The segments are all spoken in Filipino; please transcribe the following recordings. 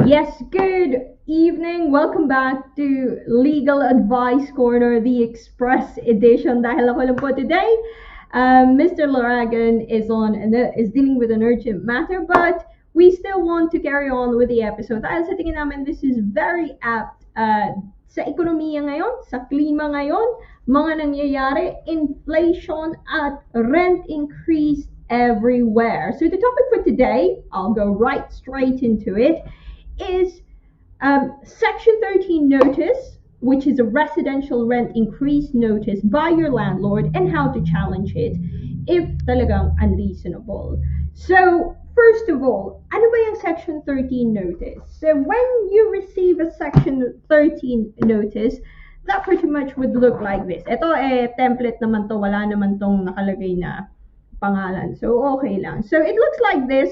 Yes, good evening. Welcome back to Legal Advice Corner, the Express Edition. Dahil ako lang po today, Mr. Laragan is dealing with an urgent matter, but we still want to carry on with the episode. Dahil sa tingin namin, this is very apt sa ekonomiya ngayon, sa klima ngayon, mga nangyayari, inflation at rent increase everywhere. So the topic for today, I'll go right straight into it, is Section 13 notice, which is a residential rent increase notice by your landlord, and how to challenge it if talagang unreasonable. So, first of all, ano ba yung Section 13 notice? So, when you receive a Section 13 notice, that pretty much would look like this. Ito template naman to, wala naman tong nakalagay na pangalan. So, okay lang. So, it looks like this.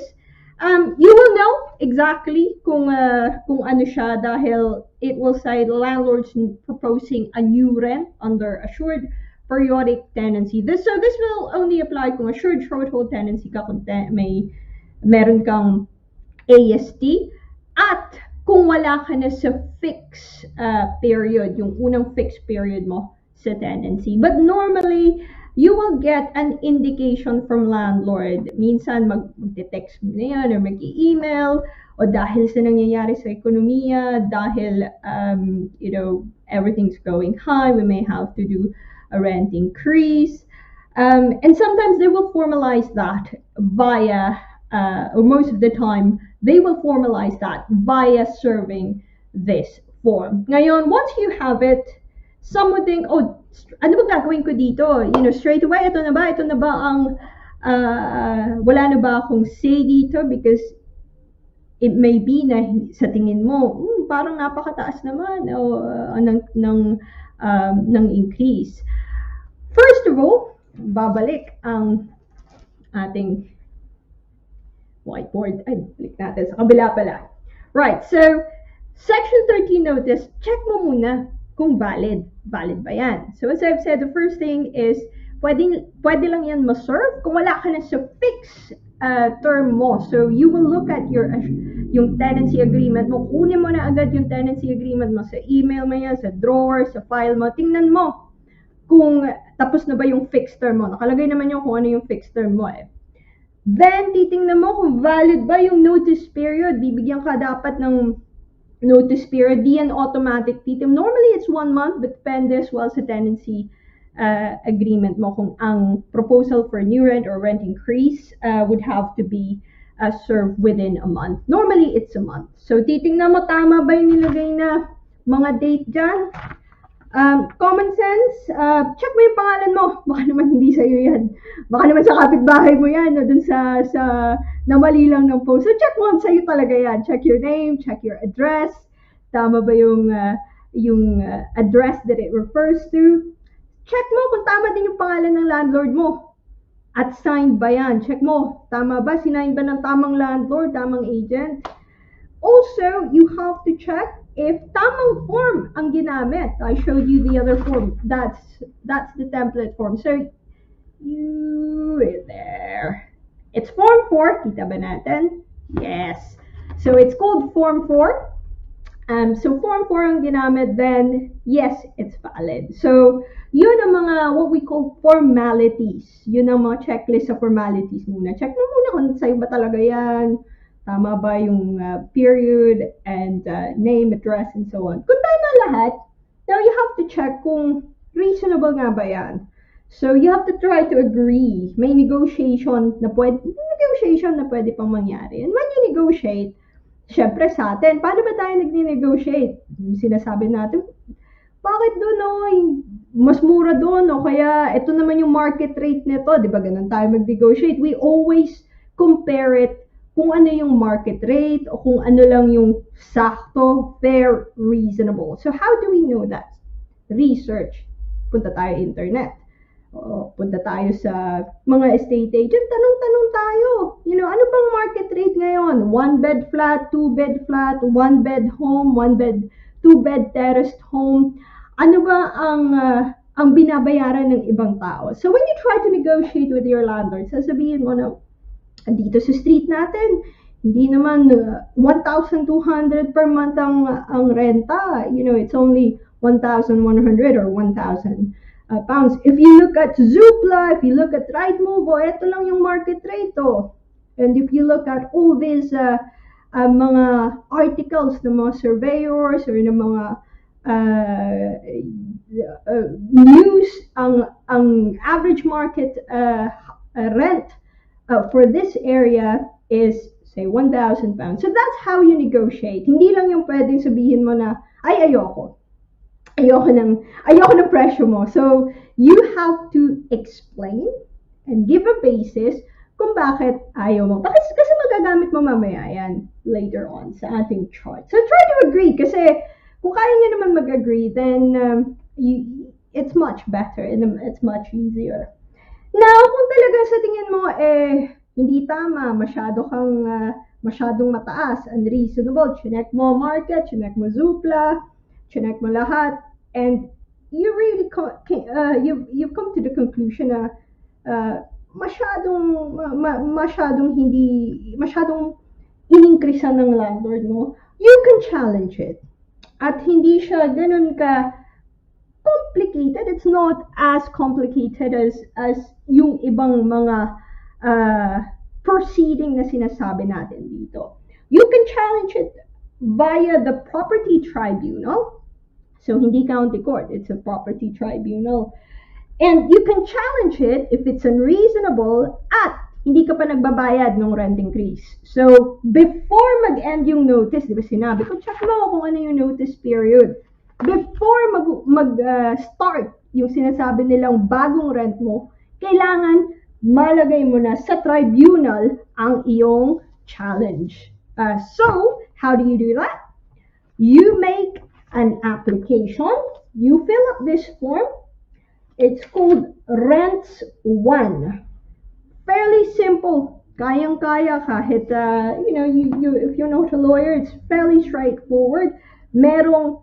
You will know exactly kung ano siya dahil it will say the landlord's proposing a new rent under assured periodic tenancy. This will only apply kung assured short-hold tenancy ka kung meron kang AST at kung wala ka na sa fixed period, yung unang fixed period mo sa tenancy. But normally, you will get an indication from landlord. Minsan mag-text mo na yan or mag-email o dahil sa nangyayari sa ekonomiya, dahil everything's going high, we may have to do a rent increase. And sometimes they will formalize that via, or most of the time, they will formalize that via serving this form. Ngayon, once you have it, some would think, oh, ano ba gagawin ko dito? Straight away, ito na ba ang, wala na ba akong say dito? Because it may be na sa tingin mo, parang napakataas naman ng increase. First of all, babalik ang ating whiteboard. Ay, balik natin sa kabila pala. Right, so, Section 13 notice, check mo muna kung valid. Valid ba yan? So as I've said, the first thing is, pwede lang yan ma-serve kung wala ka na sa fixed term mo. So you will look at yung tenancy agreement mo. Kunin mo na agad yung tenancy agreement mo sa email mo yan, sa drawer, sa file mo. Tingnan mo kung tapos na ba yung fixed term mo. Nakalagay naman yung kung ano yung fixed term mo eh. Then, titingnan mo kung valid ba yung notice period. Bibigyan ka dapat ng notice period, di an automatic titim. Normally, it's 1 month, but depende as well sa tenancy agreement mo kung ang proposal for new rent or rent increase would have to be served within a month. Normally, it's a month. So, titingnan mo, tama ba yung nilagay na mga date dyan? Common sense, check mo yung pangalan mo. Baka naman hindi sa'yo yan. Baka naman sa kapitbahay mo yan, dun sa namali lang ng post. So check mo, sa'yo talaga yan. Check your name, check your address. Tama ba yung address that it refers to? Check mo kung tama din yung pangalan ng landlord mo. At signed ba yan? Check mo, tama ba? Sinign ba ng tamang landlord, tamang agent? Also, you have to check if tamang form ang ginamit. I showed you the other form. That's the template form. So, there. It's Form 4. Kita ba natin? Yes. So, it's called Form 4. So, Form 4 ang ginamit, then, yes, it's valid. So, yun ang mga, what we call formalities. Yun ang mga checklist sa formalities muna. Check mo muna kung sa'yo ba talaga yan. Tama ba yung period and name, address, and so on. Kung tama lahat, now you have to check kung reasonable nga ba yan. So you have to try to agree. May negotiation na pwede pang mangyari. And when you negotiate, syempre sa atin, paano ba tayo nag-negotiate? Sinasabi natin, bakit doon mas mura doon o kaya ito naman yung market rate nito, di ba ganun tayo mag-negotiate? We always compare it kung ano yung market rate o kung ano lang yung sakto, fair, reasonable. So how do we know that? Research. Punta tayo internet. Punta tayo sa mga estate agent. Tanong-tanong tayo. Ano bang market rate ngayon? 1-bed flat, 2-bed flat, 1-bed home, 1-bed, 2-bed terraced home. Ano ba ang binabayaran ng ibang tao? So when you try to negotiate with your landlord, sasabihin mo na, dito sa street natin, Hindi naman 1,200 per month ang renta. You know, it's only 1,100 or 1,000 pounds. If you look at Zoopla, if you look at Rightmove, ito lang yung market rate, oh. And if you look at all these mga articles ng mga surveyors or ng mga news, ang average market rent for this area is say 1,000 pounds. So that's how you negotiate. Hindi lang yung pwedeng sabihin mo na, ay, ayoko ng presyo mo. So you have to explain and give a basis kung bakit ayaw mo. Kasi magagamit mo mamaya yan later on sa ating chart. So try to agree kasi kung kaya nyo naman mag-agree, then it's much better and it's much easier. Now, kung talagang sa tingin mo, hindi tama, masyadong mataas, unreasonable, chinek mo market, chinek mo Zoopla, chinek mo lahat, and you really you've come to the conclusion na masyadong in-increasean ng landlord mo, you can challenge it. At hindi siya ganun ka complicated. It's not as complicated as yung ibang mga proceeding na sinasabi natin dito. You can challenge it via the property tribunal. So hindi county court, it's a property tribunal. And you can challenge it if it's unreasonable at hindi ka pa nagbabayad ng rent increase. So, before mag-end yung notice, di ba sinabi ko, check mo kung ano yung notice period. Before mag-start yung sinasabi nilang bagong rent mo, kailangan malagay mo na sa tribunal ang iyong challenge. So, how do you do that? You make an application. You fill up this form. It's called Rents 1. Fairly simple. Kayang-kaya kahit, if you're not a lawyer, it's fairly straightforward. Merong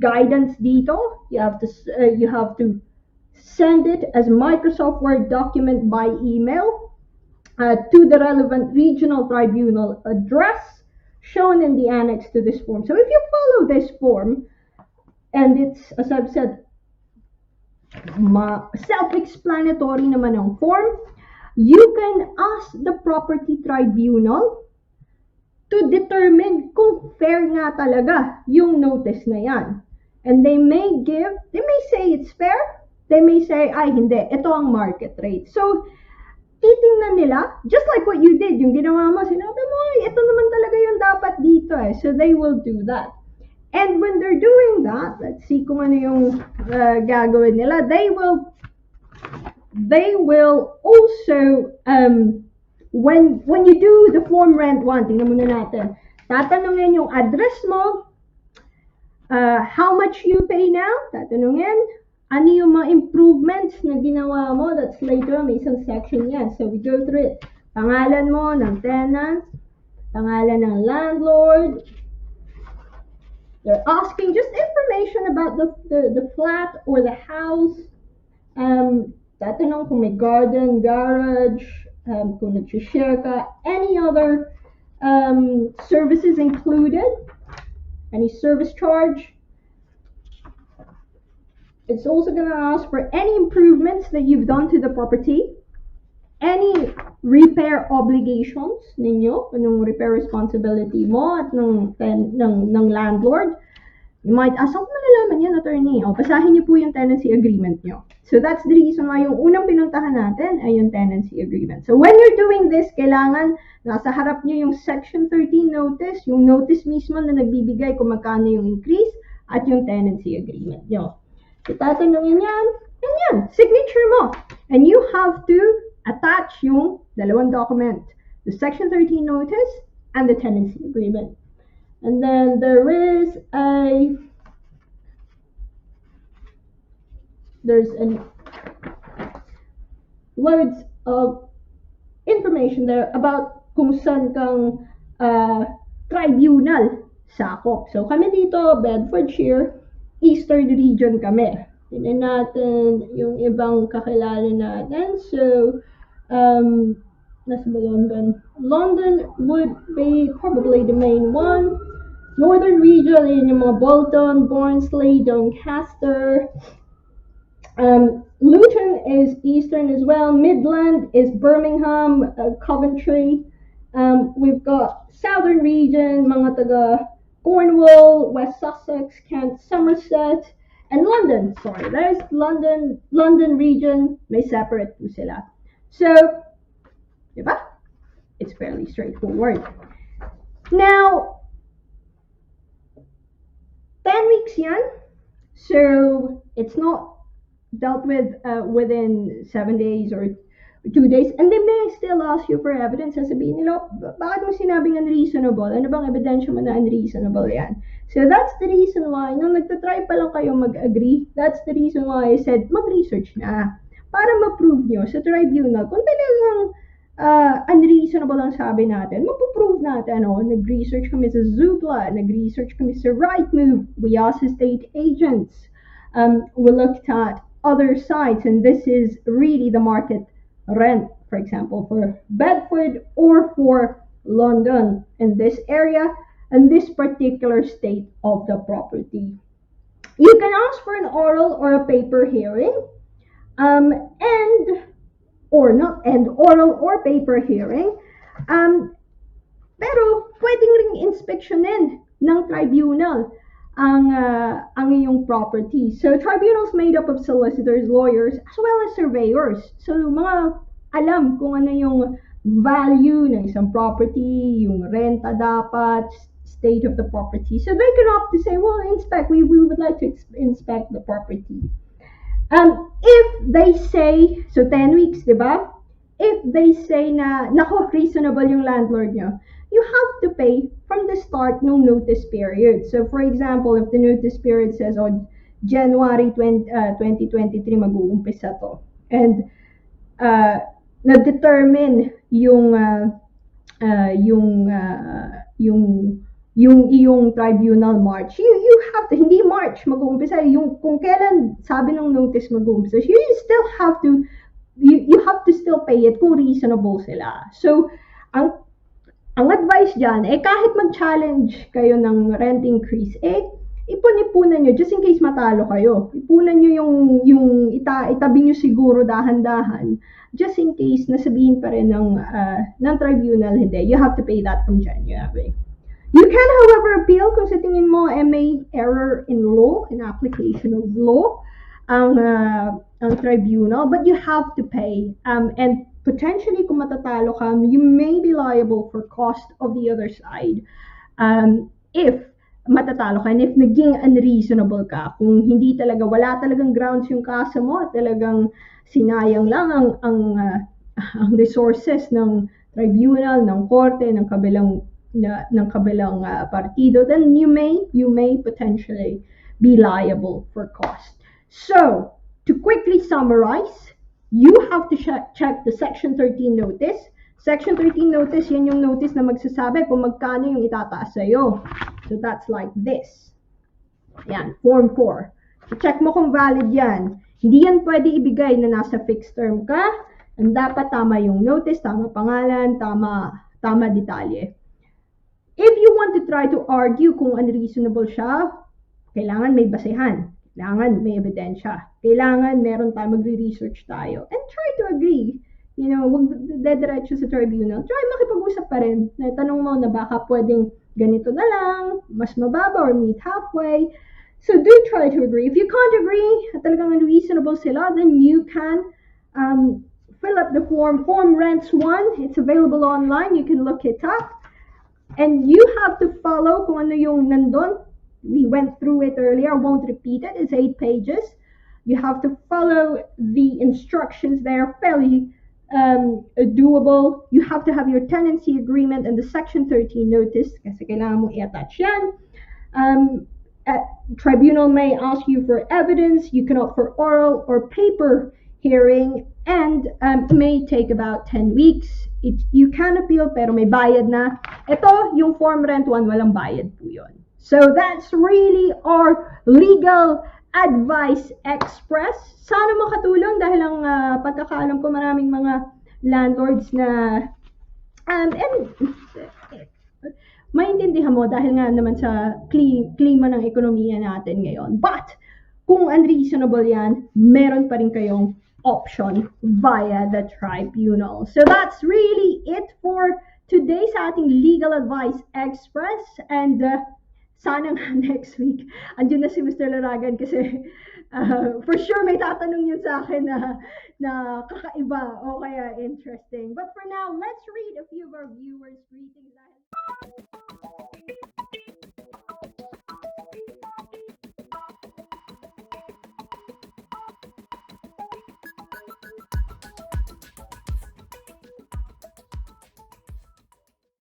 guidance dito. You have to send it as Microsoft Word document by email to the relevant regional tribunal address shown in the annex to this form. So if you follow this form, and it's, as I've said, self-explanatory naman ang form, you can ask the property tribunal to determine kung fair nga talaga yung notice na yan. And they may say it's fair, they may say, ay hindi, ito ang market rate. So, titingnan nila, just like what you did, yung ginawa mo, sinabi mo, ay, ito naman talaga yung dapat dito eh. So, they will do that. And when they're doing that, let's see kung ano yung gagawin nila, they will also, when you do the form rent 1, tingnan muna natin, tatanungin yung address mo, how much you pay now, tatanungin, ano yung mga improvements na ginawa mo, that's later, may isang section yan, so we go through it, pangalan mo ng tenant, pangalan ng landlord, they're asking just information about the flat or the house, tatanong kung may garden, garage, kung nag-share ka, any other services included, any service charge. It's also going to ask for any improvements that you've done to the property, any repair obligations ninyo, anong repair responsibility mo at ng landlord. You might ask, saan ko malalaman yan, attorney? O, basahin niyo po yung tenancy agreement niyo. So that's the reason why yung unang pinuntahan natin ay yung tenancy agreement. So when you're doing this, kailangan nasa harap niyo yung Section 13 notice, yung notice mismo na nagbibigay kung magkano yung increase at yung tenancy agreement niyo. So tatanungin yan, and yan, signature mo. And you have to attach yung dalawang document, the Section 13 notice and the tenancy agreement. And then there's loads of information there about kung saan kang tribunal sakop. So kami dito, Bedfordshire, Eastern Region kami. Tingnan natin yung ibang kakilala natin. So, That's London. London would be probably the main one. Northern region in yung mga Bolton, Barnsley, Doncaster. Luton is eastern as well. Midland is Birmingham, Coventry. We've got southern region, mga taga Cornwall, West Sussex, Kent, Somerset, and London. Sorry, there's London region. May separate po sila. So, diba? It's fairly straightforward. Now, 10 weeks yan. So, it's not dealt with within 7 days or 2 days, and they may still ask you for evidence. Sasabihin nila, bakit mo sinabing unreasonable? Ano bang ebidensya mo na unreasonable yan? So that's the reason why, nung nagtatry pa lang kayo mag-agree, that's the reason why I said, mag-research na. Para ma-prove nyo sa tribunal, kung talagang unreasonable ang sabi natin, mapuprove natin, nag-research kami sa Zoopla, nag-research kami sa Rightmove, we asked estate agents, we looked at other sites, and this is really the market rent, for example, for Bedford or for London in this area and this particular state of the property. You can ask for an oral or a paper hearing, oral or paper hearing, pero pwedeng ring inspeksyonin ng tribunal ang iyong property. So, tribunals made up of solicitors, lawyers, as well as surveyors. So, mga alam kung ano yung value ng isang property, yung renta dapat, state of the property. So, they can opt to say, well, we would like to inspect the property. If they say, so 10 weeks, diba? If they say na, nako, reasonable yung landlord nyo, you have to pay from the start ng notice period. So, for example, if the notice period says on January 2023 mag-uumpisa to, and na-determine yung iyong tribunal March, you have to, hindi March mag-uumpisa, yung kung kailan sabi ng notice mag-uumpisa, you still have to, you have to still pay it kung reasonable sila. So, ang advice dyan, kahit mag-challenge kayo ng rent increase, ipon-ipunan nyo, just in case matalo kayo. Ipunan nyo yung itabi nyo siguro dahan-dahan, just in case nasabihin pa rin ng tribunal, hindi. You have to pay that from January. You can, however, appeal kung sa tingin mo may error in law, in application of law, ang tribunal, but you have to pay. And potentially, kung matatalo ka, you may be liable for cost of the other side. If matatalo ka, and if naging unreasonable ka, kung hindi talaga, wala talagang grounds yung kaso mo, talagang sinayang lang ang resources ng tribunal, ng korte, ng kabilang partido, then you may potentially be liable for cost. So, to quickly summarize, you have to check the Section 13 notice. Section 13 notice, yan yung notice na magsasabi kung magkano yung itataas sa'yo. So, that's like this. Yan, Form 4. So, check mo kung valid yan. Hindi yan pwede ibigay na nasa fixed term ka. And dapat tama yung notice, tama pangalan, tama detalye. If you want to try to argue kung unreasonable siya, kailangan may basehan. Kailangan may ebidensya. Kailangan meron tayo, magre-research tayo. And try to agree. Huwag dediretso sa tribunal. Try makipag-usap pa rin. Tanong mo na baka pwedeng ganito na lang, mas mababa, or meet halfway. So do try to agree. If you can't agree, at talagang unreasonable sila, then you can fill up the form Rents 1. It's available online. You can look it up. And you have to follow kung ano yung nandun. We went through it earlier. I won't repeat it. It's 8 pages. You have to follow the instructions. They are fairly doable. You have to have your tenancy agreement and the Section 13 notice kasi kailangan mo i-attach yan. Tribunal may ask you for evidence. You can opt for oral or paper hearing, and it may take about 10 weeks. You can appeal pero may bayad na. Ito, yung Form Rent 1, walang bayad po yun. So that's really our Legal Advice Express. Sana makatulong dahil ang pagkakaalam ko maraming mga landlords na and maintindihan mo dahil nga naman sa klima ng ekonomiya natin ngayon. But kung unreasonable yan, meron pa rin kayong option via the tribunal. So that's really it for today sa ating Legal Advice Express. And sana nga next week, andyan na si Mr. Laragan kasi for sure may tatanong yun sa akin na kakaiba o kaya interesting. But for now, let's read a few of our viewers' greetings.